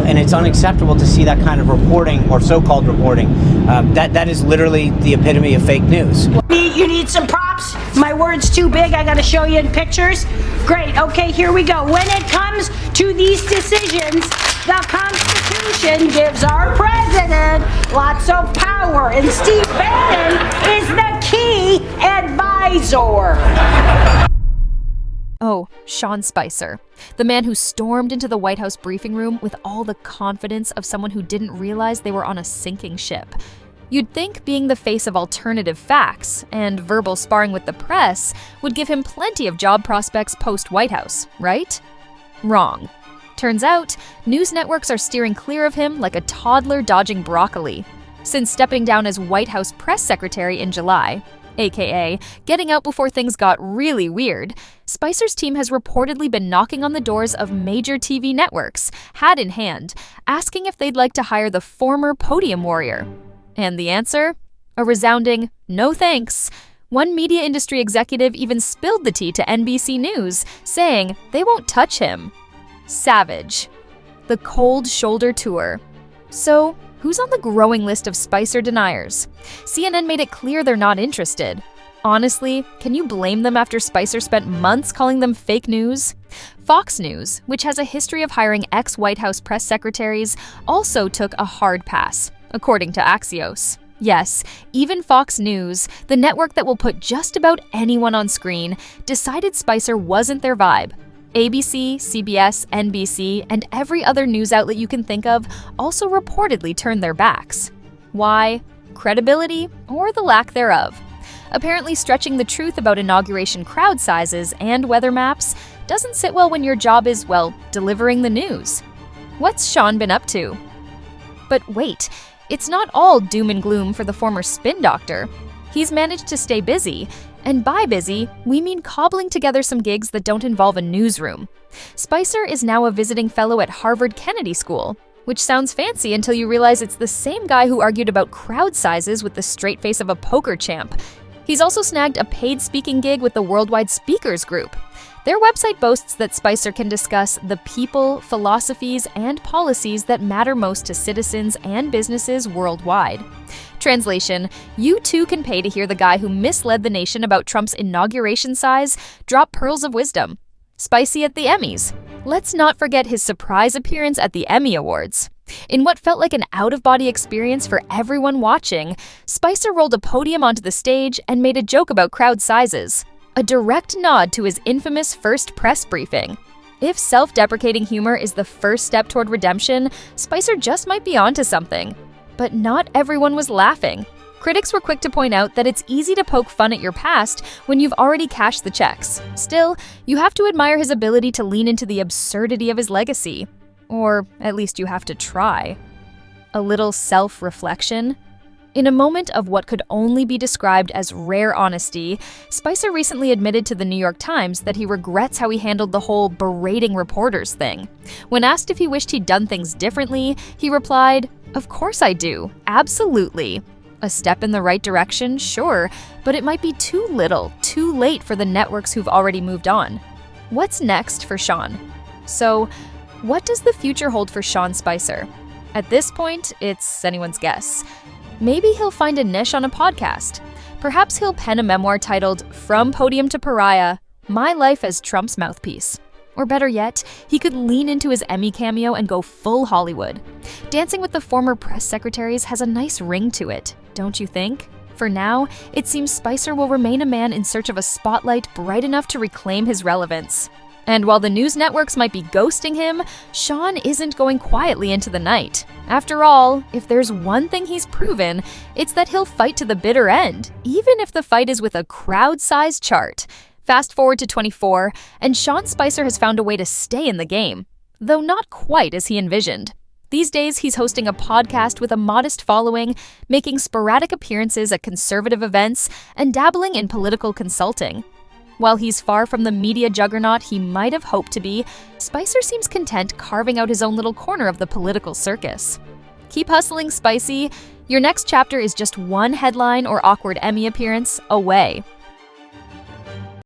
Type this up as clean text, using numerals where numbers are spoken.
and it's unacceptable to see that kind of reporting or so-called reporting. That is literally the epitome of fake news. You need some props? My word's too big, I gotta show you in pictures? Great, okay, here we go. When it comes to these decisions, the Constitution gives our president lots of power, and Steve Bannon is the key advisor. Oh, Sean Spicer, the man who stormed into the White House briefing room with all the confidence of someone who didn't realize they were on a sinking ship. You'd think being the face of alternative facts and verbal sparring with the press would give him plenty of job prospects post-White House, right? Wrong. Turns out, news networks are steering clear of him like a toddler dodging broccoli. Since stepping down as White House press secretary in July, aka getting out before things got really weird, Spicer's team has reportedly been knocking on the doors of major TV networks, hat in hand, asking if they'd like to hire the former podium warrior. And the answer? A resounding no thanks. One media industry executive even spilled the tea to NBC News, saying they won't touch him. Savage. The cold shoulder tour. So, who's on the growing list of Spicer deniers? CNN made it clear they're not interested. Honestly, can you blame them after Spicer spent months calling them fake news? Fox News, which has a history of hiring ex-White House press secretaries, also took a hard pass, according to Axios. Yes, even Fox News, the network that will put just about anyone on screen, decided Spicer wasn't their vibe. ABC, CBS, NBC, and every other news outlet you can think of also reportedly turned their backs. Why? Credibility, or the lack thereof. Apparently stretching the truth about inauguration crowd sizes and weather maps doesn't sit well when your job is, well, delivering the news. What's Sean been up to? But wait, it's not all doom and gloom for the former spin doctor. He's managed to stay busy, and by busy, we mean cobbling together some gigs that don't involve a newsroom. Spicer is now a visiting fellow at Harvard Kennedy School, which sounds fancy until you realize it's the same guy who argued about crowd sizes with the straight face of a poker champ. He's also snagged a paid speaking gig with the Worldwide Speakers Group. Their website boasts that Spicer can discuss the people, philosophies, and policies that matter most to citizens and businesses worldwide. Translation: you too can pay to hear the guy who misled the nation about Trump's inauguration size drop pearls of wisdom. Spicy at the Emmys. Let's not forget his surprise appearance at the Emmy Awards. In what felt like an out-of-body experience for everyone watching, Spicer rolled a podium onto the stage and made a joke about crowd sizes. A direct nod to his infamous first press briefing. If self-deprecating humor is the first step toward redemption, Spicer just might be onto something. But not everyone was laughing. Critics were quick to point out that it's easy to poke fun at your past when you've already cashed the checks. Still, you have to admire his ability to lean into the absurdity of his legacy. Or at least you have to try. A little self-reflection. In a moment of what could only be described as rare honesty, Spicer recently admitted to the New York Times that he regrets how he handled the whole berating reporters thing. When asked if he wished he'd done things differently, he replied, "Of course I do, absolutely. A step in the right direction, sure, but it might be too little, too late for the networks who've already moved on." What's next for Sean? So, what does the future hold for Sean Spicer? At this point, it's anyone's guess. Maybe he'll find a niche on a podcast. Perhaps he'll pen a memoir titled From Podium to Pariah, My Life as Trump's Mouthpiece. Or better yet, he could lean into his Emmy cameo and go full Hollywood. Dancing with the former press secretaries has a nice ring to it, don't you think? For now, it seems Spicer will remain a man in search of a spotlight bright enough to reclaim his relevance. And while the news networks might be ghosting him, Sean isn't going quietly into the night. After all, if there's one thing he's proven, it's that he'll fight to the bitter end, even if the fight is with a crowd-sized chart. Fast forward to 24, and Sean Spicer has found a way to stay in the game, though not quite as he envisioned. These days, he's hosting a podcast with a modest following, making sporadic appearances at conservative events, and dabbling in political consulting. While he's far from the media juggernaut he might have hoped to be, Spicer seems content carving out his own little corner of the political circus. Keep hustling, Spicy. Your next chapter is just one headline or awkward Emmy appearance away.